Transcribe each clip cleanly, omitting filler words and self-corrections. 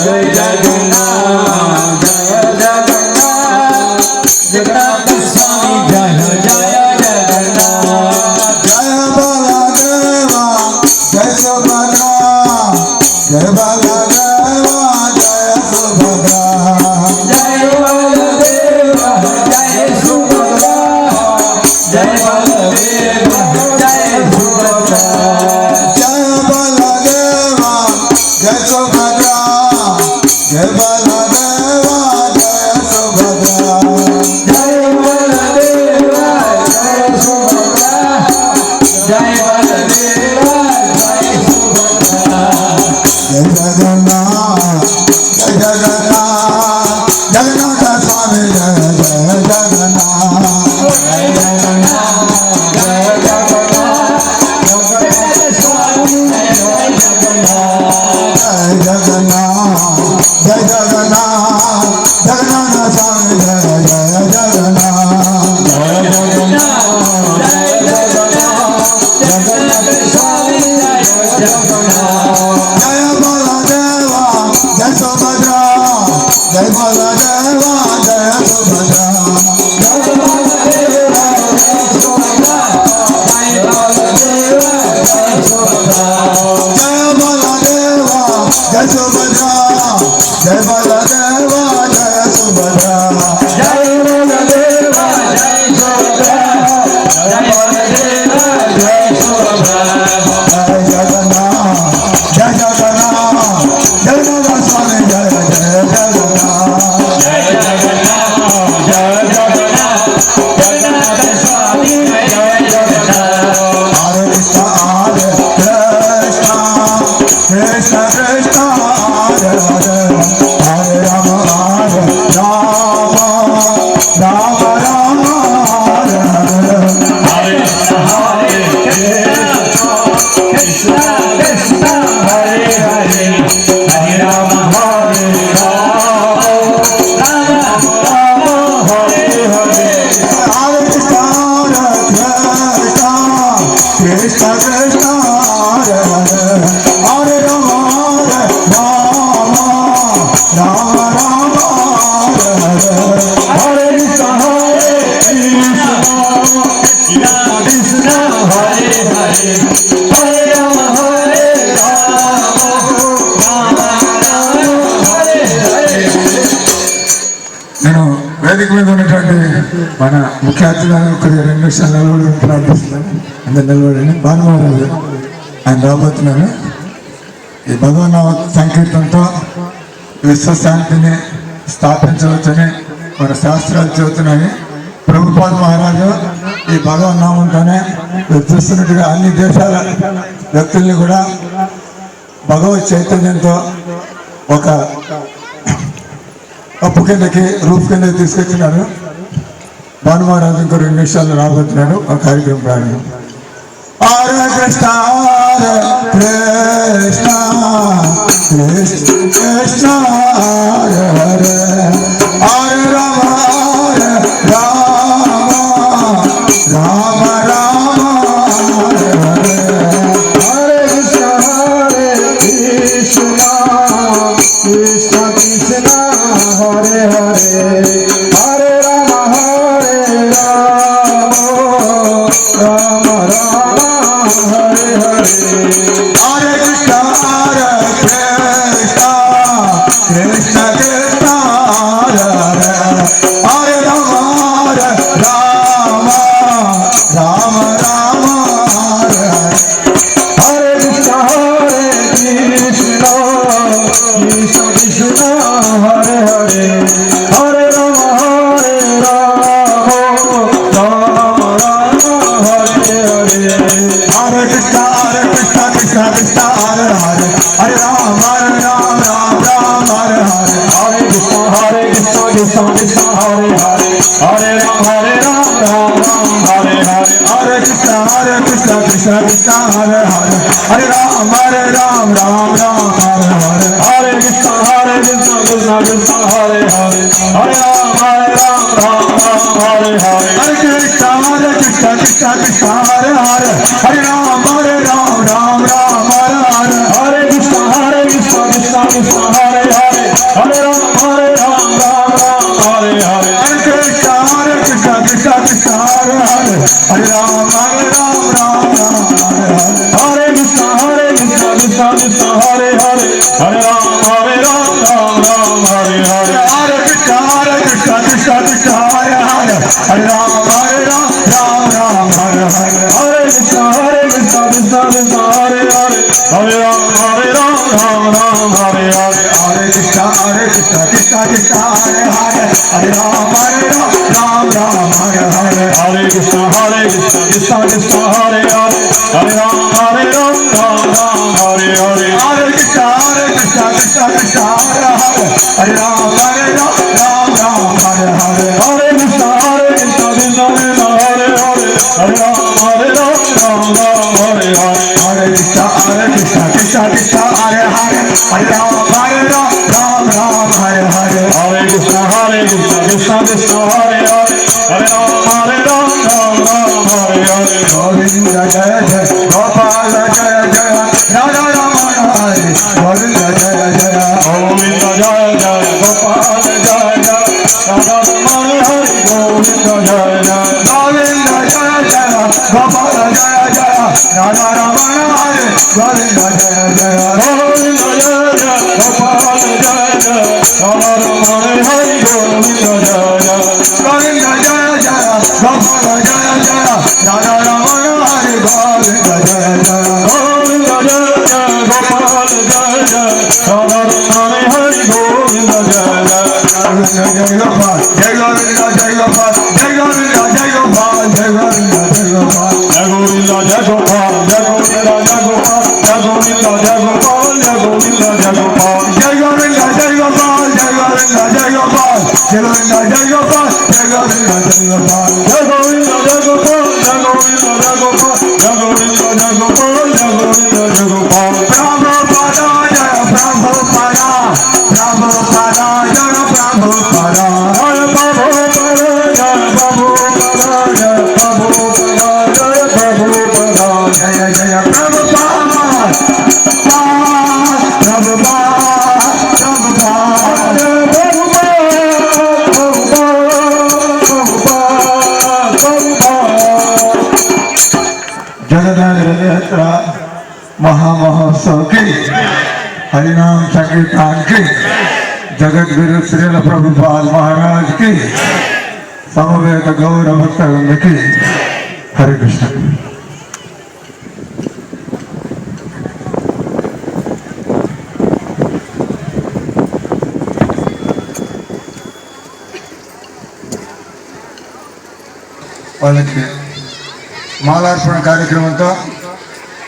जगन्नाथ जय जगन्नाथ जगन्नाथ स्वामी जय जय जगन्नाथ जय बलदेवा जय सुभद्रा जय बलदेवा जय सुभद्रा जय बलदेवा जय सुभद्रा जय बलदेवा जय सुभद्रा जय बलदेवा जय सुभद्रा जय बलदेवा जय सुभद्रा जय बलदेवा जय सुभद्रा जय बलदेवा जय सुभद्रा जय जगन्नाथ जय जगन्नाथ जगन्नाथ स्वामी जय जय जगन्नाथ जय जगन्नाथ जय जगन्नाथ जगन्नाथ स्वामी जय जगन्नाथ जय जगन्नाथ जय जगन्नाथ जगन्नाथ स्वामी जय जय जगन्नाथ जय जगन्नाथ जय जगन्नाथ जगन्नाथ स्वामी जय जगन्नाथ जय बलदेवा जय सुभद्रा जय बलदेवा जय सुभद्रा जय बलदेवा जय सुभद्रा जय बलदेवा जय सुभद्रा जय बलदेवा जय सुभद्रा जय बलदेवा जय सुभद्रा जय बलदेवा जय सुभद्रा जय बलदेवा जय सुभद्रा जय जगन्नाथ जय जगन्नाथ जगन्नाथ स्वामी जय जय जगन्नाथ जय जगन्नाथ जय जगन्नाथ जगन्नाथ स्वामी जय जगन्नाथ हरे कृष्ण कृष्ण कृष्ण हरे हरे हरे राम राम राम राम हरे हरे हरे कृष्ण कृष्ण हरे हरे हरे राम हरे राम राम राम हरे हरे हरे कृष्ण कृष्ण कृष्ण हरे हरे हरे राम राम राम राम हरे हरे हरे कृष्ण कृष्ण हरे हरे हरे राम राम राम हरे हरे నేను వేదిక మీద ఉన్నటువంటి మన ముఖ్య అతిథులను కొద్దిగా 2 నిమిషాలు నిలబడి ప్రార్థిస్తున్నాను. అందరు నిలబడండి. భానుమహారాజు ఆయన రాబోతున్నారు. ఈ భగవన్నామ సంకీర్తనతో విశ్వశాంతిని స్థాపించవచ్చని మన శాస్త్రాలు చెబుతున్నాయి. ప్రభుపాద మహారాజు ఈ భగవన్నామంతోనే చూస్తున్నట్టుగా అన్ని దేశాల వ్యక్తుల్ని కూడా భగవత్ చైతన్యంతో ఒక అప్పు కిందకి రూప్ కిందకి తీసుకొచ్చినారు. భానుమహారాజు ఇంకో 2 నిమిషాలు రాబోతున్నాడు. ఆ కార్యక్రమం ప్రారంభం. Hare Krishna Hare Krishna Krishna Krishna Hare Hare Hare Rama Rama Rama Hare Hare Hare Krishna Krishna Krishna Krishna Hare Hare Hare Rama Rama Rama Hare Hare Hare Krishna Krishna Krishna Krishna Hare Hare Hare Rama Rama Rama Rama Hare Hare Hare Krishna Krishna Krishna Hare Hare Hare Rama Rama Rama Hare Hare Hare Krishna Krishna Krishna Hare Hare Hare Rama Rama Rama Hare Hare Hare Krishna Krishna Krishna Hare Hare Hare Rama Rama Hare Hare Hare Krishna Krishna Krishna Hare Hare Hare Rama Rama Hare Hare Hare Krishna Krishna Krishna Hare Hare Hare Rama Hare Hare Hare Krishna Krishna Krishna Hare Hare Hare Rama Rama Hare Hare Hare Krishna Krishna Krishna Hare Hare Ram Hare Hare Hare Krishna Krishna Krishna Hare Hare Hare Ram Hare Ram Hare Hare Hare Krishna Krishna Krishna Hare Hare Hare Ram Ram Hare Hare Hare Krishna Krishna Krishna Hare Hare Hare Ram Ram Hare Hare Hare Krishna Krishna Krishna Hare Hare Hare Ram Ram Hare Hare Hare Krishna Krishna Krishna Hare Hare Hare Ram Hare Hare Hare Krishna Krishna Krishna Hare Hare Hare Ram Hare Hare Hare Krishna Krishna Krishna Hare Hare Hare Ram Hare Hare Hare Krishna Krishna Krishna Hare Hare Hare Ram Hare Hare Govinda Jaya Jaya Gopala Jaya Jaya Radha Ramana Hare Govinda Jaya Jaya Govinda Jaya Jaya Gopal Jaya Jaya Radha Ramana Hare Govinda Jaya Jaya Govinda Jaya Jaya Gopala Jaya Jaya Radha Ramana Hare Govinda Jaya Jaya Govinda Jaya Jaya Gopal Jaya Jaya Radha Ramana Hare Govinda Jaya Jaya Govinda Jaya Jaya Gopala Jaya Jaya Radha Ramana Hare Govinda Jaya Jaya Govinda Jaya Jaya Gopal Jaya Jaya Radha Ramana Hare Govinda Jaya Jaya Govinda Jai Gopal Jai Govinda Jai Gopal Jai Govinda Jai Gopal Jai Govinda Jai Gopal Jai Govinda Jai Gopal Jai Govinda Jai Gopal Jai Govinda Jai Gopal Jai Govinda Jai Gopal Jai Govinda Jai Gopal Jai Govinda Jai Gopal Jai Govinda Jai Gopal Jai Govinda Jai Gopal Jai Govinda Jai Gopal Jai Govinda Jai Gopal Jai Govinda Jai Gopal Jai Govinda Jai Gopal Prabhupada Jaya Prabhupada Prabhupada Jaya Prabhupada Jai Prabhupada Jai Prabhupada Jai Prabhupada Jai Prabhupada Jaya Jaya Prabhupada Prabhupada जगदान यात्रा महामहोत्सव की हरिनाम संकीर्तन की जगत गुरु श्रील प्रभुपाद महाराज की समवेत गौर भक्तवृंद की हरे कृष्ण వాళ్ళకి మాలార్పణ కార్యక్రమంతో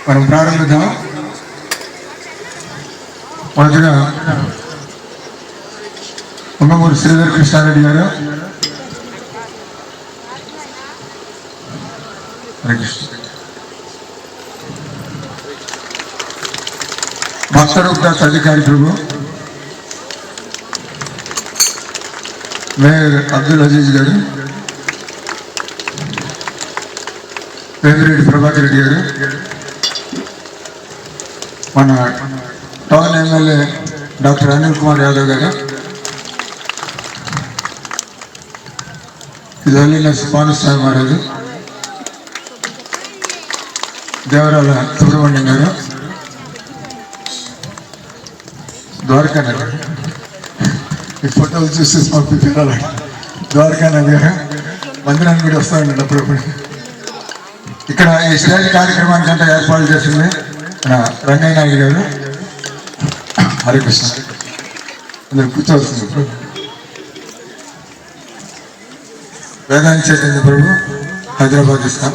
మనం ప్రారంభిద్దాం. మొదటిగా ఉంగమూరి శ్రీధర్ కృష్ణారెడ్డి గారు హరే కృష్ణ భక్తరూప్ దాస్ అధికారి ప్రభు మేయర్ అబ్దుల్ అజీజ్ గారు వేమిరెడ్డి ప్రభాకర్ రెడ్డి గారు మన town MLA doctor Anil Kumar Yadav గారు ఇది పానుస్వామి మహారాజు దేవరాల సుబ్రహ్మణ్యం గారు ద్వారకా నగర్ ఈ ఫోటోలు చూసి పంపించారు ద్వారకా నగర్ మందిరాన్ని కూడా వస్తూ ఉన్నాడు అప్పుడప్పుడు. ఇక్కడ ఈ స్టేజ్ కార్యక్రమానికి అంతా ఏర్పాటు చేసింది మన రంగయ్య నాయుడు గారు. హరే కృష్ణ అందరు కూర్చోవలసింది ప్రభు. వేదాంత చైతన్య ప్రభు హైదరాబాద్ ఇస్తాం.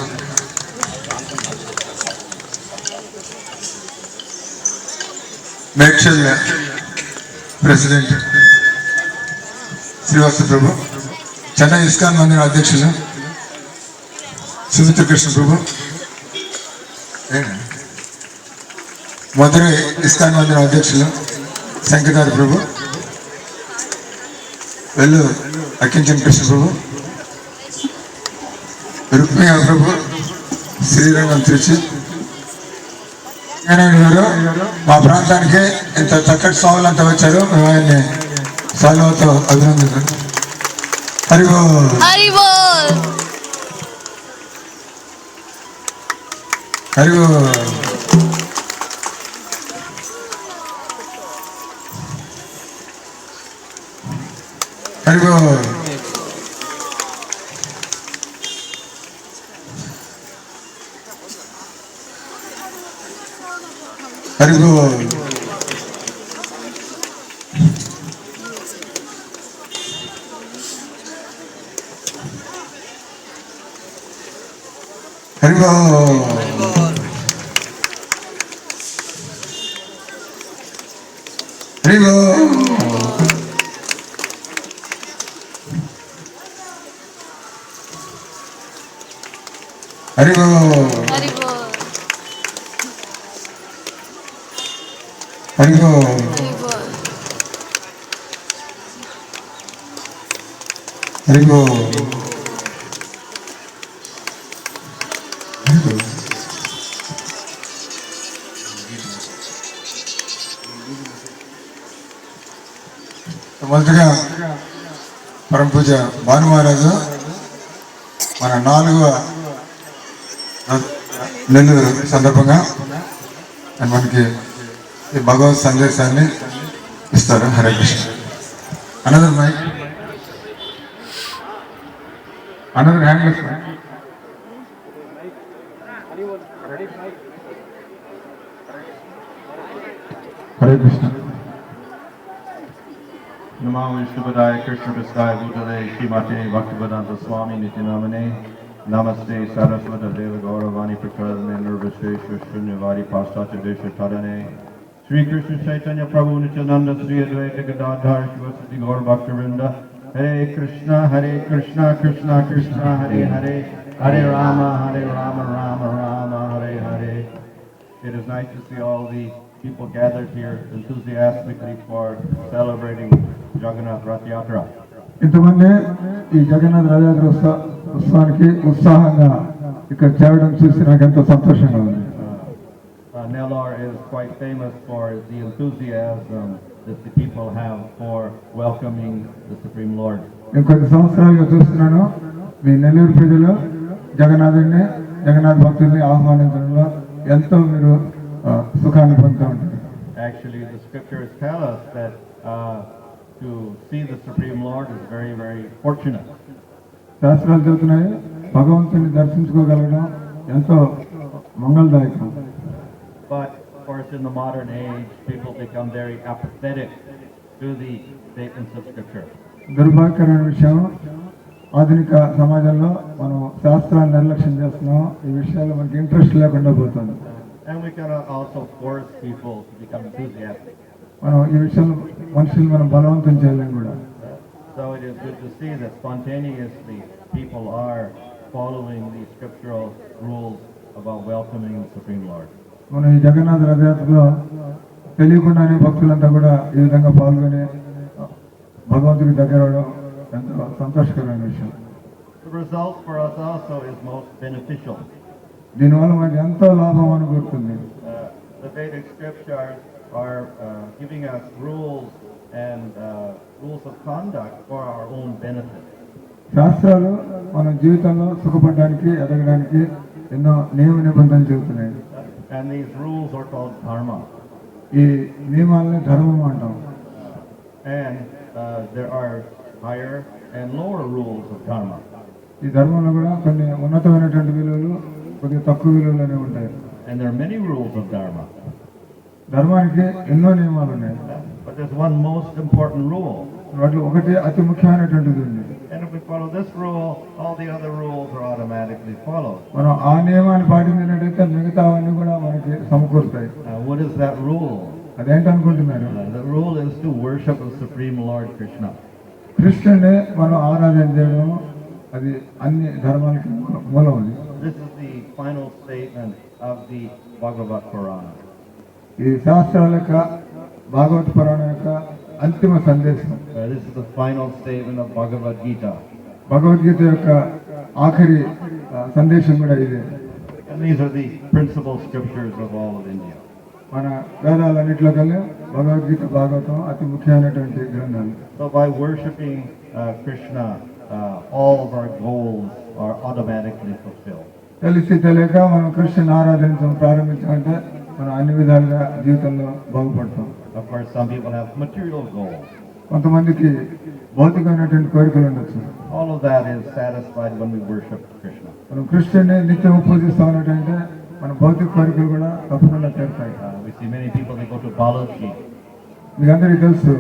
మేడ్చల్ ప్రెసిడెంట్ శ్రీవాస ప్రభు, చెన్నై ఇస్కాన్ మందిర అధ్యక్షులు సుమిత్ర కృష్ణ ప్రభు, మధురై ఇస్కాన్ మందిర అధ్యక్షులు శంకదారి ప్రభు, వెల్లు అక్కించన్ కృష్ణ ప్రభు, రుక్మియ ప్రభు, శ్రీరంగం తిరుచి గారు మా ప్రాంతానికి ఇంత చక్కటి స్వాములంతా వచ్చారు. మేము ఆయన్ని సాల్వాతో అభినందిస్తాం. హరి బోల్ హరి బోల్. హరి బోల్. హరి బోల్ హరి బోల్ హరి బోల్ హరి బోల్ హరి బోల్ హరి బోల్ హరి బోల్ హరి బోల్ హరి బోల్ మొదటగా పరమ పూజ భాను మహారాజు మన 4వ నెల్లూరు సందర్భంగా ఆయన మనకి ఈ భగవత్ సందేశాన్ని ఇస్తారు. Hare Krishna. Another mic, another handless mic. Hare Krishna. नमो विष्णुपदाय कृष्णप्रसादाय भूतले श्रीमते भक्तिवेदांत स्वामी नित्यानंदने नमस्ते सारस्वत देव गौरवाणी प्रचलने निर्विशेष शून्यवादी पाश्चात्य देश तारणे श्री कृष्ण चैतन्य प्रभु नित्यानंद श्री अद्वैत गदाधर शिवसति गौर भक्तवृंद हरे Krishna Krishna Krishna Hare Hare Hare Ram Ram Ram Hare Hare. It is nice to see all the people gathered here enthusiastically for celebrating Jagannath Rath Yatra. ఇంతమంది ఈ జగన్నాథ్ రథయాత్ర ఉత్సవానికి ఉత్సాహంగా ఇక్కడ చేరడం చూసి నాకు ఎంతో సంతోషంగా ఉంది. Nellore is quite famous for the enthusiasm that the people have for welcoming the Supreme Lord. నేను కొన్ని సంవత్సరాలుగా చూస్తున్నాను మీ నెల్లూరు ప్రజలు జగన్నాథ్ భక్తుల్ని ఆహ్వానించడంలో ఎంతో మీరు సుఖాన్ని పొందుతూ ఉంటారు. Actually, the scriptures tell us that to see the Supreme Lord is very, very fortunate. శాస్త్రాలు చెబుతున్నాయి భగవంతుని దర్శించుకోగలగడం ఎంతో మంగళదాయకం. But of course, in the modern age, people become very apathetic to the statements of scripture. దుర్భాగ్యకరమైన విషయం, ఆధునిక సమాజంలో మనం శాస్త్రాన్ని నిర్లక్ష్యం చేస్తున్నాం. ఈ విషయాల్లో మనకి ఇంట్రెస్ట్ లేకుండా పోతుంది. And we cannot also force people to become enthusiastic. మనం ఈ విషయంలో మనుషులు మనం బలవంతం చేయలేం కూడా. So it is good to see that spontaneously people are following the scriptural rules about welcoming the Supreme Lord. మనం ఈ జగన్నాథ రథయాత్రలో తెలియకుండానే భక్తులంతా కూడా ఈ విధంగా పాల్గొని భగవంతుడికి దగ్గర అవడం ఎంతో సంతోషకరమైన విషయం. The result for us also is most beneficial. దీనివల్ల మనకి ఎంతో లాభం అనుకుంటుంది. The Vedic scriptures are giving us rules and rules of conduct for our own benefit. శాస్త్రాలు మన జీవితంలో సుఖపడడానికి ఎదగడానికి ఎన్నో నియమ నిబంధనలు చెబుతున్నాయి. And these rules are called dharma. ఈ నియమాలని ధర్మం అంటాం. And there are higher and lower rules of dharma. ఈ ధర్మంలో కూడా కొన్ని ఉన్నతమైనటువంటి విలువలు, కొద్దిగా తక్కువ విలువలు అనేవి ఉంటాయి. And there are many rules of dharma. ధర్మానికి ఎన్నో నియమాలు ఉన్నాయి. But there's one most important rule. వాటిలో ఒకటి అతి ముఖ్యమైనటువంటిది ఉంది. And if we follow this rule, all the other rules are automatically followed. మనం ఆ నియమాన్ని పాటించినట్టయితే మిగతావన్నీ కూడా మనకి సమకూరుతాయి. What is that rule? అదేంటనుకుంటున్నారు? The rule is to worship the Supreme Lord Krishna. కృష్ణుని మనం ఆరాధన చేయడం అది అన్ని ధర్మాలకి మూలం ఉంది. This is the final statement of the Bhagavad Purana. ఈ శాస్త్రాల యొక్క భాగవత పురాణం యొక్క అంతిమ సందేశం. This is the final statement of Bhagavad Gita. Bhagavad Gita యొక్క ఆఖరి సందేశం కూడా ఇదే. And these are the principal scriptures of all of India. మన వేదాలన్నింటిలో కల్లా భగవద్గీత భాగవతం అతి ముఖ్యమైనటువంటి గ్రంథాలు. So by worshiping Krishna, all of our goals are automatically fulfilled. తెలిసి తెలియక మనం కృష్ణుని ఆరాధించడం ప్రారంభించామంటే మనం అన్ని విధాలుగా జీవితంలో బాగుపడతాం. Of course, some people have material goals. కొంతమందికి భౌతికమైనటువంటి కోరికలు ఉండొచ్చు. All of that is satisfied when we worship Krishna. మనం కృష్ణుని నిత్యం పూజిస్తా ఉన్నట్టంటే మన భౌతిక కోరికలు కూడా తప్పకుండా తీరుతాయి. We see many people, they go to Balaji. మీకు అందరికీ తెలుసు,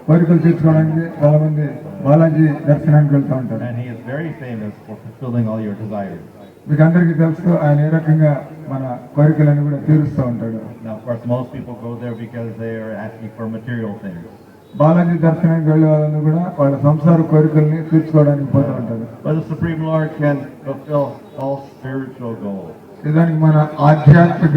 కోరికలు తీర్చుకోవడానికి చాలా మంది బాలాజీ దర్శనానికి వెళ్తూ ఉంటారు. And he is very famous for fulfilling all your desires. మీకు అందరికీ తెలుసు, ఆయన ఏ రకంగా మన కోరికలను కూడా తీరుస్తూ ఉంటాడు. Now, of course, most people go there because they are asking for material things. Balaji దర్శనానికి వెళ్ళే వాళ్ళందరూ కూడా వాళ్ళ సంసార కోరికల్ని తీర్చుకోవడానికి పోతూ ఉంటారు. But the Supreme Lord can fulfill all spiritual goals. నిజానికి మన ఆధ్యాత్మిక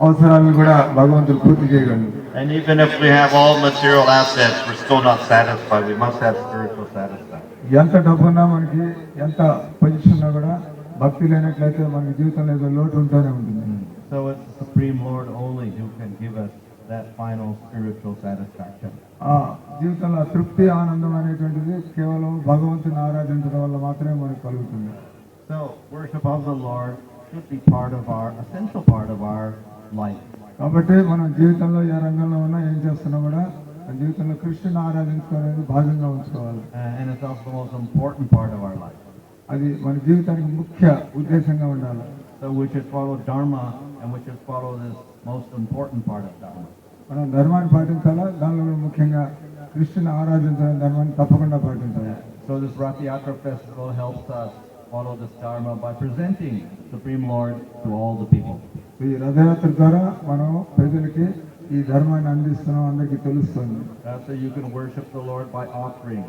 అవసరాలను కూడా భగవంతుడు పూర్తి చేయగలడు. And even if we have all material assets, we're still not satisfied. We must have spiritual satisfaction. ఎంత డబ్బు ఉన్నా మనకి, ఎంత పొజిషన్ ఉన్నా కూడా భక్తి లేనట్లయితే మనకి జీవితంలో ఏదో లోటు ఉంటూనే ఉంటుంది. So it's the Supreme Lord only who can give us that final spiritual satisfaction. ఆ జీవితంలో తృప్తి, ఆనందం అనేటువంటిది కేవలం భగవంతుని ఆరాధించడం వల్ల మాత్రమే మనకు కలుగుతుంది. So worship of the Lord should be essential part of our life. కాబట్టి మనం జీవితంలో ఏ రంగంలో ఉన్నా, ఏం చేస్తున్నా కూడా మన జీవితంలో కృష్ణుని ఆరాధించుకోవడానికి భాగంగా ఉంచుకోవాలి. And it's also the most important part of our life. అది మన జీవితానికి ముఖ్య ఉద్దేశంగా ఉండాలి. So we should follow Dharma, and we should follow this most important part of Dharma. మనం ధర్మాన్ని పాటించాలా, దానిలో కూడా ముఖ్యంగా కృష్ణుని ఆరాధించడం ధర్మాన్ని తప్పకుండా పాటించాలి. So this Rath Yatra festival helps us follow this Dharma by presenting Supreme Lord to all the people. ఈ రథయాత్ర ద్వారా మనం ప్రజలకి ఈ ధర్మాన్ని అందిస్తున్నాం, అందరికీ తెలుస్తుంది. So you can worship the Lord by offering.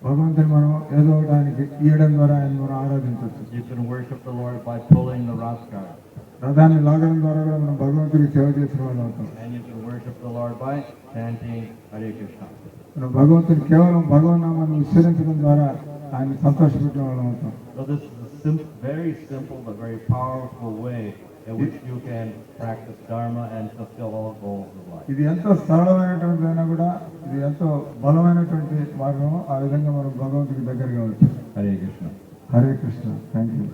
భగవంతుని మనం ఏదో ఒకటి ఆయనకి ఇవ్వడం ద్వారా ఆయన మనం ఆరాధించవచ్చు. You can worship the Lord by pulling the Rath cart. రథాన్ని లాగడం ద్వారా కూడా మనం భగవంతుడికి సేవ చేసిన వాళ్ళు అవుతాం. And you can worship the Lord by chanting Hare Krishna. మనం భగవంతుని కేవలం భగవన్నామాన్ని ఉచ్చరించడం ద్వారా ఆయన సంతోషపెట్టిన వాళ్ళం అవుతాం. So this is a very simple but very powerful way in which you can practice Dharma and fulfill all goals of life. ఇది ఎంతో సరళమైనటువంటిదైనా కూడా ఇది ఎంతో బలమైనటువంటి మార్గం. ఆ విధంగా మనం భగవంతుడికి దగ్గర కావచ్చు. Hare Krishna. Hare Krishna. Thank you.